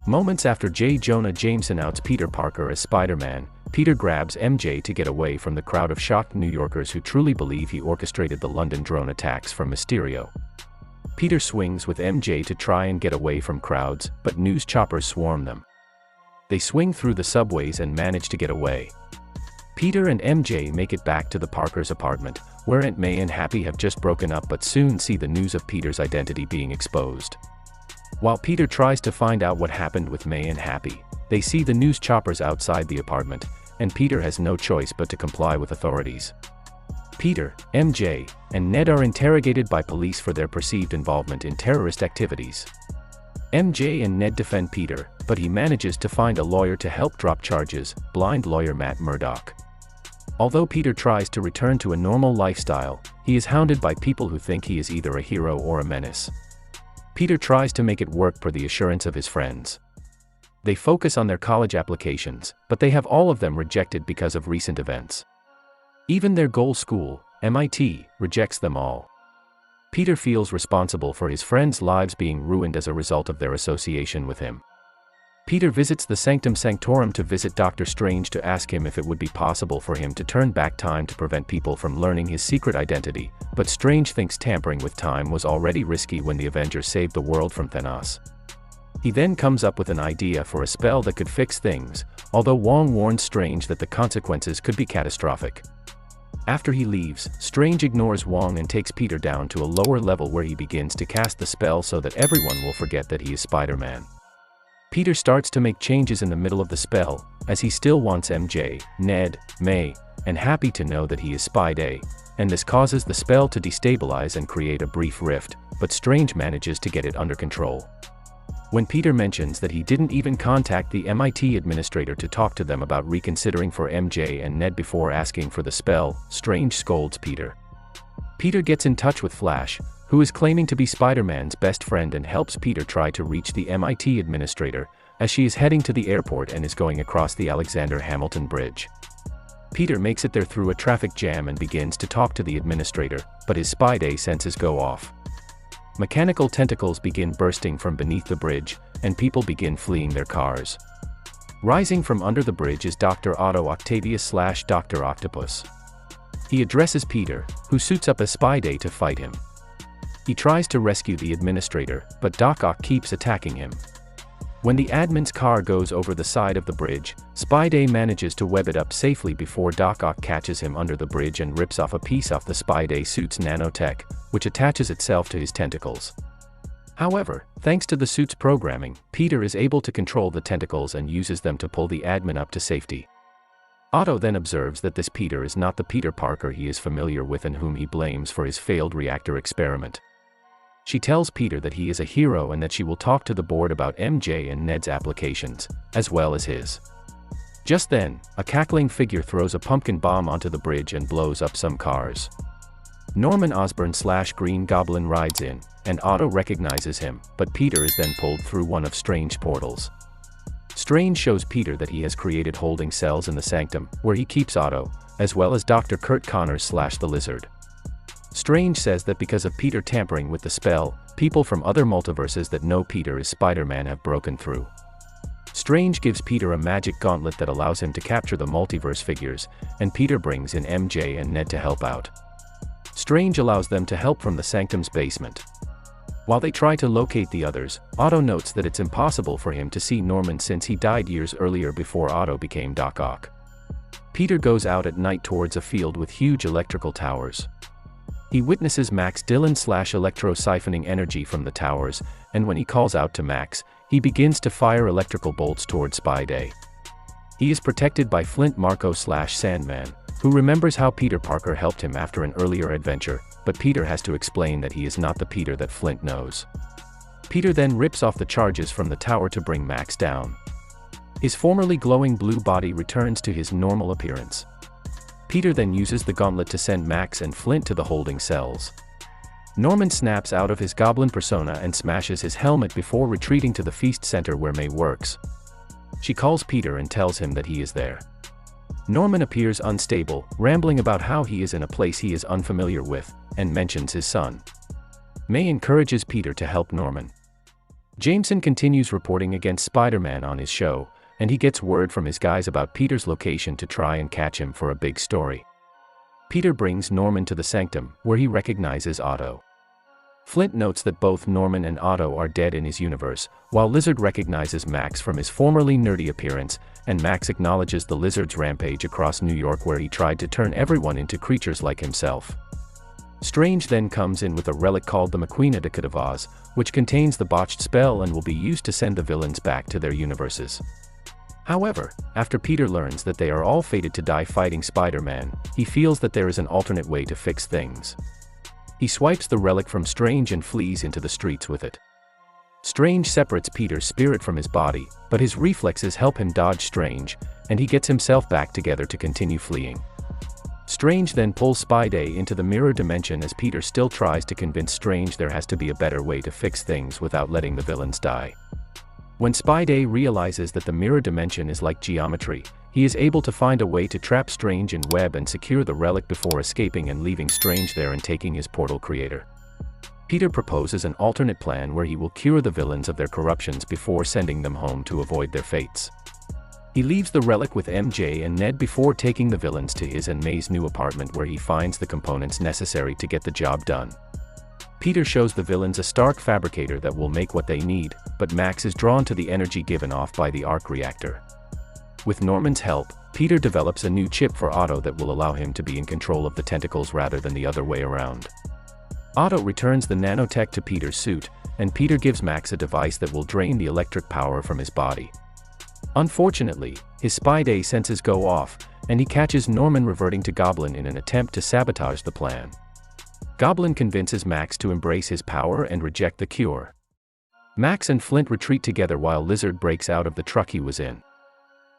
Moments after J. Jonah Jameson outs Peter Parker as Spider-Man, Peter grabs MJ to get away from the crowd of shocked New Yorkers who truly believe he orchestrated the London drone attacks from Mysterio. Peter swings with MJ to try and get away from crowds, but news choppers swarm them. They swing through the subways and manage to get away. Peter and MJ make it back to the Parkers' apartment, where Aunt May and Happy have just broken up but soon see the news of Peter's identity being exposed. While Peter tries to find out what happened with May and Happy, they see the news choppers outside the apartment, and Peter has no choice but to comply with authorities. Peter, MJ, and Ned are interrogated by police for their perceived involvement in terrorist activities. MJ and Ned defend Peter, but he manages to find a lawyer to help drop charges, blind lawyer Matt Murdock. Although Peter tries to return to a normal lifestyle, he is hounded by people who think he is either a hero or a menace. Peter tries to make it work per the assurance of his friends. They focus on their college applications, but they have all of them rejected because of recent events. Even their goal school, MIT, rejects them all. Peter feels responsible for his friends' lives being ruined as a result of their association with him. Peter visits the Sanctum Sanctorum to visit Doctor Strange to ask him if it would be possible for him to turn back time to prevent people from learning his secret identity, but Strange thinks tampering with time was already risky when the Avengers saved the world from Thanos. He then comes up with an idea for a spell that could fix things, although Wong warns Strange that the consequences could be catastrophic. After he leaves, Strange ignores Wong and takes Peter down to a lower level where he begins to cast the spell so that everyone will forget that he is Spider-Man. Peter starts to make changes in the middle of the spell, as he still wants MJ, Ned, May, and Happy to know that he is Spidey, and this causes the spell to destabilize and create a brief rift, but Strange manages to get it under control. When Peter mentions that he didn't even contact the MIT administrator to talk to them about reconsidering for MJ and Ned before asking for the spell, Strange scolds Peter. Peter gets in touch with Flash, who is claiming to be Spider-Man's best friend, and helps Peter try to reach the MIT administrator, as she is heading to the airport and is going across the Alexander Hamilton Bridge. Peter makes it there through a traffic jam and begins to talk to the administrator, but his Spidey senses go off. Mechanical tentacles begin bursting from beneath the bridge, and people begin fleeing their cars. Rising from under the bridge is Dr. Otto Octavius / Dr. Octopus. He addresses Peter, who suits up as Spidey to fight him. He tries to rescue the administrator, but Doc Ock keeps attacking him. When the admin's car goes over the side of the bridge, Spidey manages to web it up safely before Doc Ock catches him under the bridge and rips off a piece off the Spidey suit's nanotech, which attaches itself to his tentacles. However, thanks to the suit's programming, Peter is able to control the tentacles and uses them to pull the admin up to safety. Otto then observes that this Peter is not the Peter Parker he is familiar with and whom he blames for his failed reactor experiment. She tells Peter that he is a hero and that she will talk to the board about MJ and Ned's applications, as well as his. Just then, a cackling figure throws a pumpkin bomb onto the bridge and blows up some cars. Norman Osborn / Green Goblin rides in, and Otto recognizes him, but Peter is then pulled through one of Strange's portals. Strange shows Peter that he has created holding cells in the Sanctum, where he keeps Otto, as well as Dr. Kurt Connors / the Lizard. Strange says that because of Peter tampering with the spell, people from other multiverses that know Peter is Spider-Man have broken through. Strange gives Peter a magic gauntlet that allows him to capture the multiverse figures, and Peter brings in MJ and Ned to help out. Strange allows them to help from the Sanctum's basement. While they try to locate the others, Otto notes that it's impossible for him to see Norman since he died years earlier before Otto became Doc Ock. Peter goes out at night towards a field with huge electrical towers. He witnesses Max Dillon / Electro siphoning energy from the towers, and when he calls out to Max, he begins to fire electrical bolts toward Spidey. He is protected by Flint Marko / Sandman, who remembers how Peter Parker helped him after an earlier adventure, but Peter has to explain that he is not the Peter that Flint knows. Peter then rips off the charges from the tower to bring Max down. His formerly glowing blue body returns to his normal appearance. Peter then uses the gauntlet to send Max and Flint to the holding cells. Norman snaps out of his goblin persona and smashes his helmet before retreating to the feast center where May works. She calls Peter and tells him that he is there. Norman appears unstable, rambling about how he is in a place he is unfamiliar with, and mentions his son. May encourages Peter to help Norman. Jameson continues reporting against Spider-Man on his show, and he gets word from his guys about Peter's location to try and catch him for a big story. Peter brings Norman to the Sanctum, where he recognizes Otto. Flint notes that both Norman and Otto are dead in his universe, while Lizard recognizes Max from his formerly nerdy appearance, and Max acknowledges the Lizard's rampage across New York where he tried to turn everyone into creatures like himself. Strange then comes in with a relic called the Maquina de Oz, which contains the botched spell and will be used to send the villains back to their universes. However, after Peter learns that they are all fated to die fighting Spider-Man, he feels that there is an alternate way to fix things. He swipes the relic from Strange and flees into the streets with it. Strange separates Peter's spirit from his body, but his reflexes help him dodge Strange, and he gets himself back together to continue fleeing. Strange then pulls Spidey into the mirror dimension as Peter still tries to convince Strange there has to be a better way to fix things without letting the villains die. When Spidey realizes that the mirror dimension is like geometry, he is able to find a way to trap Strange in web and secure the relic before escaping and leaving Strange there and taking his portal creator. Peter proposes an alternate plan where he will cure the villains of their corruptions before sending them home to avoid their fates. He leaves the relic with MJ and Ned before taking the villains to his and May's new apartment where he finds the components necessary to get the job done. Peter shows the villains a Stark fabricator that will make what they need, but Max is drawn to the energy given off by the arc reactor. With Norman's help, Peter develops a new chip for Otto that will allow him to be in control of the tentacles rather than the other way around. Otto returns the nanotech to Peter's suit, and Peter gives Max a device that will drain the electric power from his body. Unfortunately, his Spidey senses go off, and he catches Norman reverting to Goblin in an attempt to sabotage the plan. Goblin convinces Max to embrace his power and reject the cure. Max and Flint retreat together while Lizard breaks out of the truck he was in.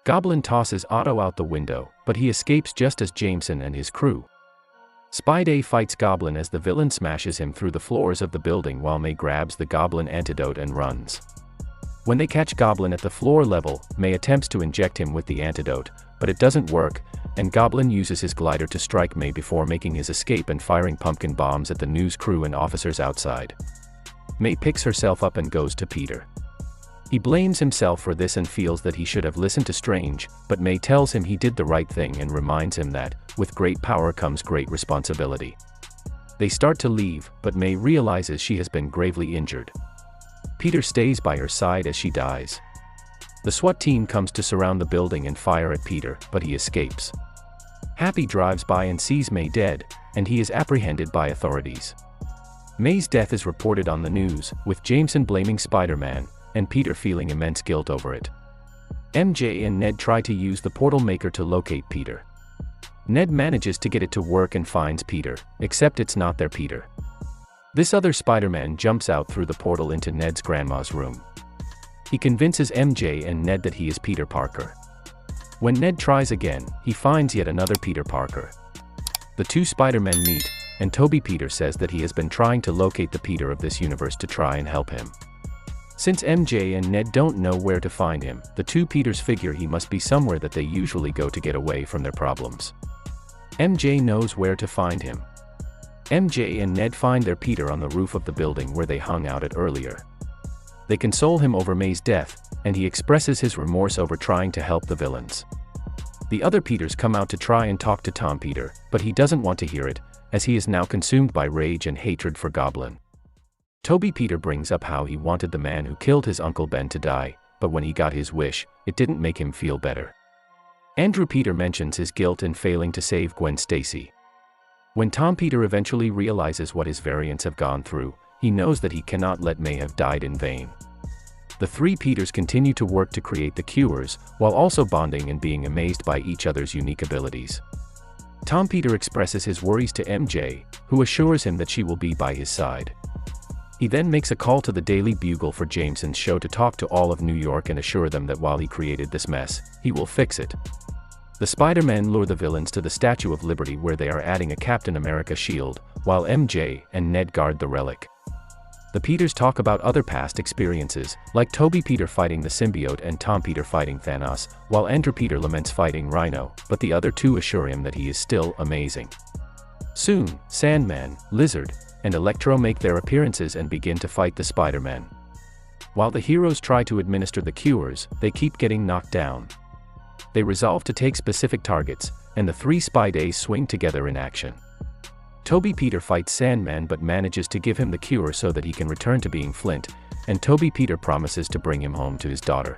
Goblin tosses Otto out the window, but he escapes just as Jameson and his crew. Spidey fights Goblin as the villain smashes him through the floors of the building while May grabs the Goblin antidote and runs. When they catch Goblin at the floor level, May attempts to inject him with the antidote, but it doesn't work, and Goblin uses his glider to strike May before making his escape and firing pumpkin bombs at the news crew and officers outside. May picks herself up and goes to Peter. He blames himself for this and feels that he should have listened to Strange, but May tells him he did the right thing and reminds him that, with great power comes great responsibility. They start to leave, but May realizes she has been gravely injured. Peter stays by her side as she dies. The SWAT team comes to surround the building and fire at Peter, but he escapes. Happy drives by and sees May dead, and he is apprehended by authorities. May's death is reported on the news, with Jameson blaming Spider-Man, and Peter feeling immense guilt over it. MJ and Ned try to use the portal maker to locate Peter. Ned manages to get it to work and finds Peter, except it's not their Peter. This other Spider-Man jumps out through the portal into Ned's grandma's room. He convinces MJ and Ned that he is Peter Parker. When Ned tries again, he finds yet another Peter Parker. The two Spider-Men meet, and Toby Peter says that he has been trying to locate the Peter of this universe to try and help him. Since MJ and Ned don't know where to find him, the two Peters figure he must be somewhere that they usually go to get away from their problems. MJ knows where to find him. MJ and Ned find their Peter on the roof of the building where they hung out at earlier. They console him over May's death, and he expresses his remorse over trying to help the villains. The other Peters come out to try and talk to Tom Peter, but he doesn't want to hear it, as he is now consumed by rage and hatred for Goblin. Toby Peter brings up how he wanted the man who killed his Uncle Ben to die, but when he got his wish, it didn't make him feel better. Andrew Peter mentions his guilt in failing to save Gwen Stacy. When Tom Peter eventually realizes what his variants have gone through, he knows that he cannot let May have died in vain. The three Peters continue to work to create the cures, while also bonding and being amazed by each other's unique abilities. Tom Peter expresses his worries to MJ, who assures him that she will be by his side. He then makes a call to the Daily Bugle for Jameson's show to talk to all of New York and assure them that while he created this mess, he will fix it. The Spider-Men lure the villains to the Statue of Liberty where they are adding a Captain America shield, while MJ and Ned guard the relic. The Peters talk about other past experiences, like Toby Peter fighting the symbiote and Tom Peter fighting Thanos, while Andrew Peter laments fighting Rhino, but the other two assure him that he is still amazing. Soon, Sandman, Lizard, and Electro make their appearances and begin to fight the Spider-Men. While the heroes try to administer the cures, they keep getting knocked down. They resolve to take specific targets, and the 3 spy days swing together in action. Toby Peter fights Sandman but manages to give him the cure so that he can return to being Flint, and Toby Peter promises to bring him home to his daughter.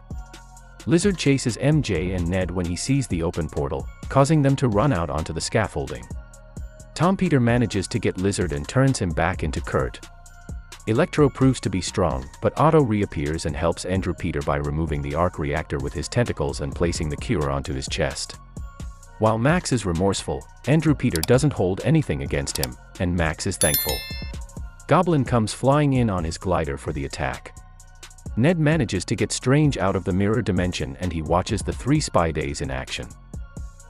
Lizard chases MJ and Ned when he sees the open portal, causing them to run out onto the scaffolding. Tom Peter manages to get Lizard and turns him back into Kurt. Electro proves to be strong, but Otto reappears and helps Andrew Peter by removing the arc reactor with his tentacles and placing the cure onto his chest. While Max is remorseful, Andrew Peter doesn't hold anything against him, and Max is thankful. Goblin comes flying in on his glider for the attack. Ned manages to get Strange out of the mirror dimension and he watches the 3 spy days in action.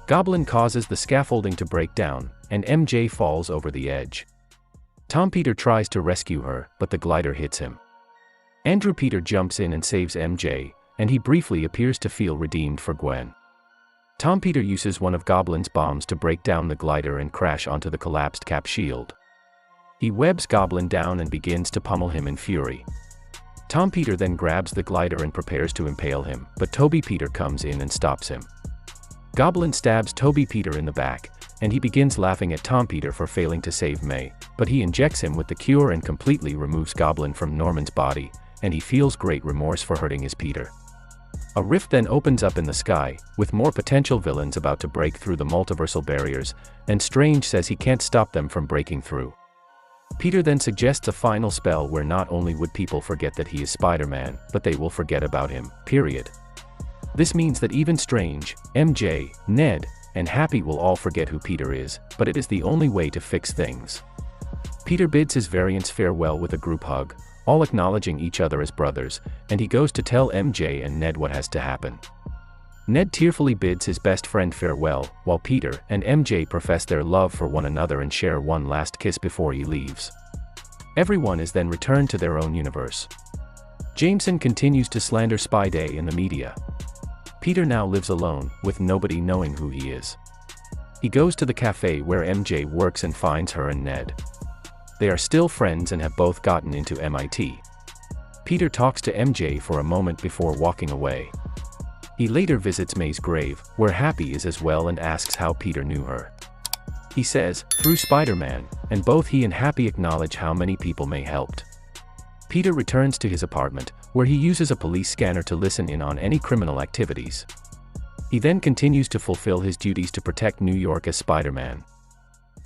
Goblin causes the scaffolding to break down, and MJ falls over the edge. Tom Peter tries to rescue her, but the glider hits him. Andrew Peter jumps in and saves MJ, and he briefly appears to feel redeemed for Gwen. Tom Peter uses one of Goblin's bombs to break down the glider and crash onto the collapsed Cap shield. He webs Goblin down and begins to pummel him in fury. Tom Peter then grabs the glider and prepares to impale him, but Toby Peter comes in and stops him. Goblin stabs Toby Peter in the back, and he begins laughing at Tom Peter for failing to save May, but he injects him with the cure and completely removes Goblin from Norman's body, and he feels great remorse for hurting his Peter. A rift then opens up in the sky, with more potential villains about to break through the multiversal barriers, and Strange says he can't stop them from breaking through. Peter then suggests a final spell where not only would people forget that he is Spider-Man, but they will forget about him, period. This means that even Strange, MJ, Ned, and Happy will all forget who Peter is, but it is the only way to fix things. Peter bids his variants farewell with a group hug, all acknowledging each other as brothers, and he goes to tell MJ and Ned what has to happen. Ned tearfully bids his best friend farewell, while Peter and MJ profess their love for one another and share one last kiss before he leaves. Everyone is then returned to their own universe. Jameson continues to slander Spy Day in the media. Peter now lives alone, with nobody knowing who he is. He goes to the cafe where MJ works and finds her and Ned. They are still friends and have both gotten into MIT. Peter talks to MJ for a moment before walking away. He later visits May's grave, where Happy is as well, and asks how Peter knew her. He says, through Spider-Man, and both he and Happy acknowledge how many people May helped. Peter returns to his apartment, where he uses a police scanner to listen in on any criminal activities. He then continues to fulfill his duties to protect New York as Spider-Man.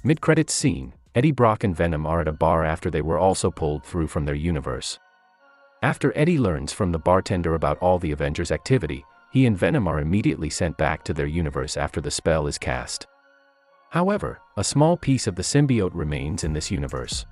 Mid-credits scene, Eddie Brock and Venom are at a bar after they were also pulled through from their universe. After Eddie learns from the bartender about all the Avengers activity, he and Venom are immediately sent back to their universe after the spell is cast. However, a small piece of the symbiote remains in this universe.